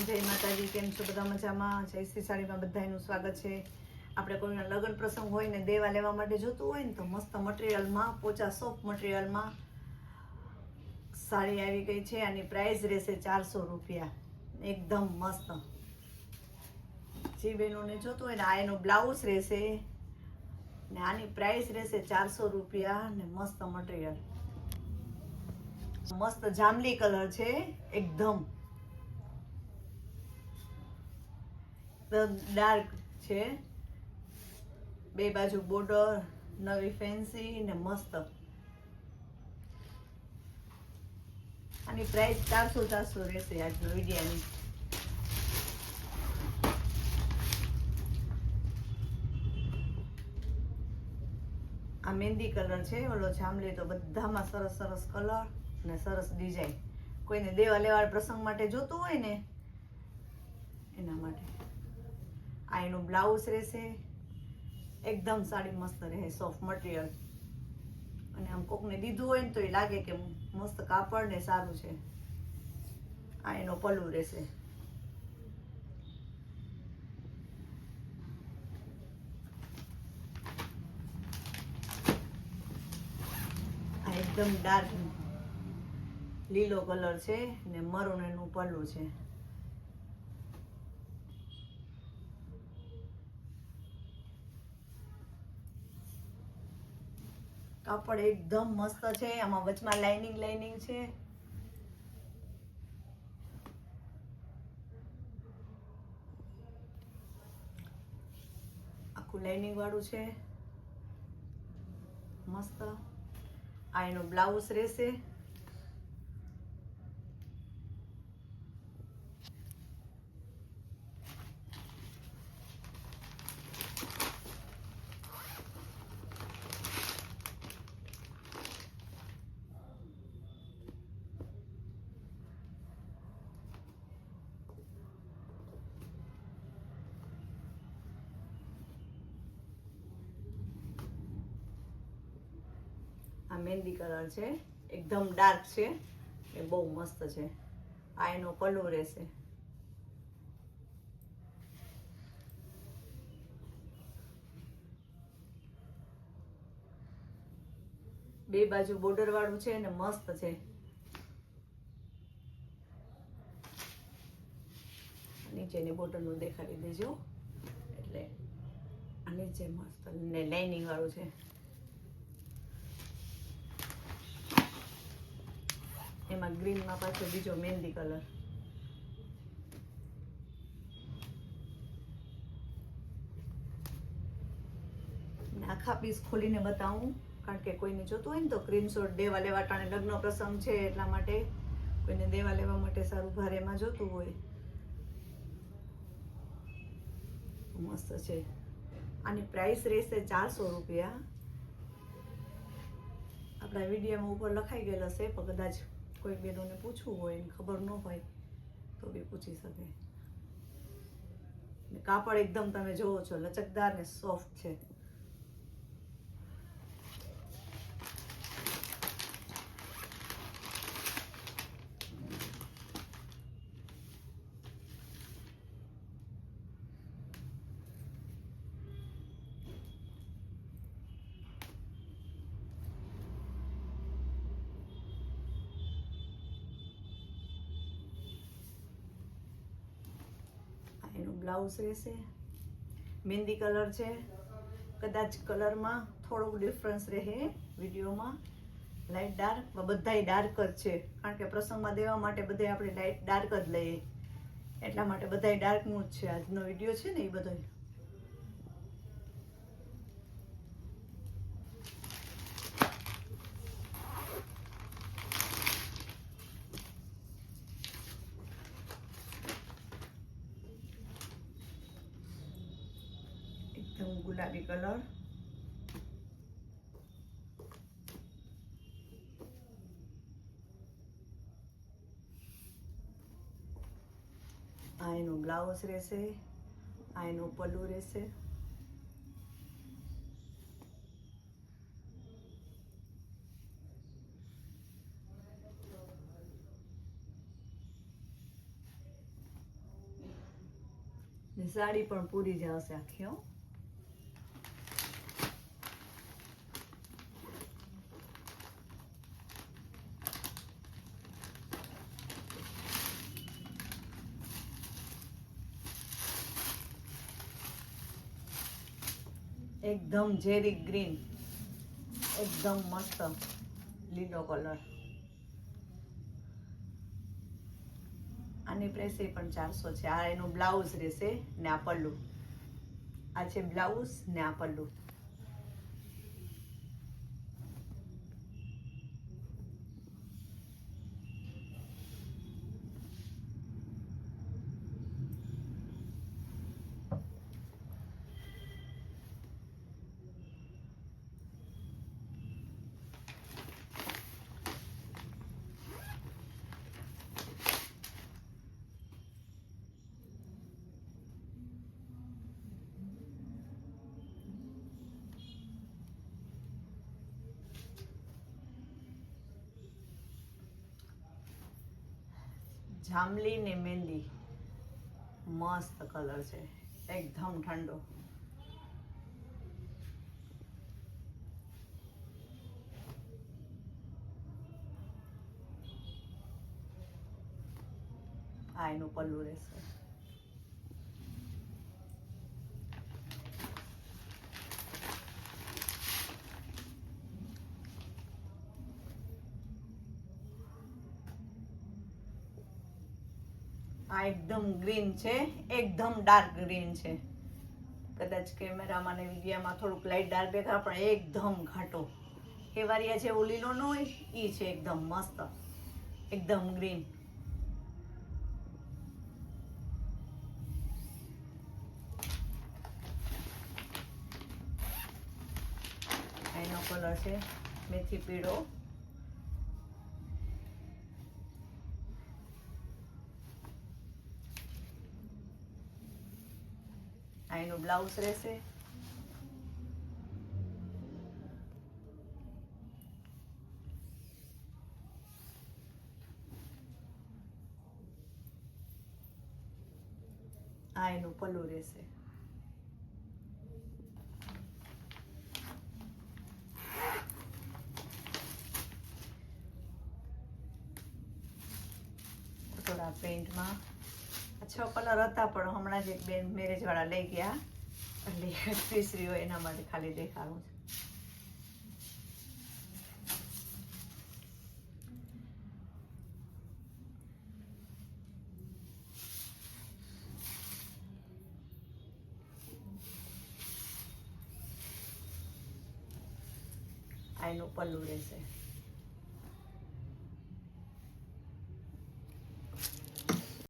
જય માતાજી. કેમ છો બધા? મજામાં? જયશ્રી સાડીમાં બધાનું સ્વાગત છે. આપણે કોઈના લગ્ન પ્રસંગ હોય ને દેવા લેવા માટે જોતું હોય ને તો મસ્ત મટીરિયલમાં, પોચા સોફ્ટ મટીરિયલમાં સાડી આવી ગઈ છે. આની પ્રાઇસ રહેશે 400 રૂપિયા. એકદમ મસ્ત. જે બહેનોને જોતું હોય ને આ એનો બ્લાઉઝ રહેશે ને આની પ્રાઇસ રહેશે 400 રૂપિયા. ને મસ્ત મટીરિયલ, મસ્ત જાંબલી કલર છે. એકદમ ડાર્ક છે. બે બાજુ બોર્ડર, નવી ફેન્સી ને મસ્ત. આની પ્રાઇસ 400 રહેશે આજનો વિડીયાની. આ મહેંદી કલર છે. ઓલો જાંબલી તો બધામાં સરસ સરસ કલર ને સરસ ડિઝાઇન. કોઈને દેવા લેવા પ્રસંગ માટે જોતું હોય ને એના માટે. આ એનું બ્લાઉઝ રહેશે. એકદમ સાડી મસ્ત રહે, સોફ્ટ મટીરિયલ. અને આમ કોકને દીધું હોય ને તો એ લાગે કે મસ્ત કાપડ ને સારું છે. આ એનો પલ્લુ રહેશે. આ એકદમ ડાર્ક લીલો કલર છે ને મરૂન એનું પલ્લુ છે. કાપડ એકદમ મસ્ત છે. આમાં વચમાં લાઇનિંગ છે. આખું લાઇનિંગ વાળું છે. મસ્ત. આ એનો બ્લાઉઝ રહેશે. આ મહેંદી કલર છે. એકદમ ડાર્ક છે. એ બહુ મસ્ત છે. આ એનો પલ્લુ રહેશે. બે બાજુ બોર્ડર વાળું છે ને મસ્ત છે. નીચેની બોર્ડર નું દેખાડી દેજો. એટલે આ નીચે મસ્ત ને લાઇનિંગ વાળું છે. એમાં ગ્રીનમાં પાછો બીજો મહેંદી કલર. આખા પીસ ખોલીને બતાવું કારણ કે કોઈને જોતું હોય ને તો સ્ક્રીનશોટ દેવા લેવા ટાણે લગ્ન પ્રસંગ છે એટલા માટે કોઈને દેવા લેવા માટે સારું ભારેમાં જોતું હોય. મસ્ત છે. આની પ્રાઇસ રહેશે 400 રૂપિયા. આપણા વિડીયોમાં ઉપર લખાઈ ગયેલો છે પણ કદાચ કોઈ બહેનોને પૂછવું હોય ને ખબર ન હોય તો બી પૂછી શકે. કાપડ એકદમ તમે જોવો છો લચકદાર ને સોફ્ટ છે. એનું બ્લાઉઝ રહેશે. મહેંદી કલર છે. કદાચ કલરમાં થોડુંક ડિફરન્સ રહે વિડીયોમાં. લાઇટ ડાર્ક બધાય ડાર્ક જ છે કારણ કે પ્રસંગમાં દેવા માટે બધે આપણે લાઇટ ડાર્ક જ લઈએ એટલા માટે બધાય ડાર્કનું જ છે. આજનો વિડીયો છે ને એ બધો એકદમ ગુલાબી કલર. આ એનો બ્લાઉઝ રહેશે. આ એનો પલ્લુ રહેશે. ને સાડી પણ પૂરી જ આવશે આખી હો. એકદમ ઝેરી ગ્રીન, એકદમ મસ્ત લીલો કલર. આની પ્રાઇસ પણ 400 છે. આ એનું બ્લાઉઝ રહેશે ને આ પલ્લુ. આ છે બ્લાઉઝ ને આ પલ્લુ. જાંબલી ને મહેંદી મસ્ત કલર છે, એકદમ ઠંડો. આ એનું પલ્લુ રહેશે. આ એકદમ ગ્રીન છે, એકદમ ડાર્ક ગ્રીન છે. કદાચ કેમેરામાં ને વિડીયોમાં થોડુંક લાઇટ ડાર્ક દેખાય પણ એકદમ ઘાટો કેવારિયા જેવો લીલો ન હોય ઈ છે. એકદમ મસ્ત, એકદમ ગ્રીન. એનો કલર છે મેથી પીળો. આ એનું બ્લાઉઝ રહેશે. આ એનું પલ્લુ રહેશે. થોડા પેન્ટમાં 6 કલર હતા પણ હમણાં જ એક બેન મેરેજ વાળા લઈ ગયા એટલે તીસરી હોય એના માટે ખાલી દેખાડું છે. આ એનું પલ્લુ રહેશે.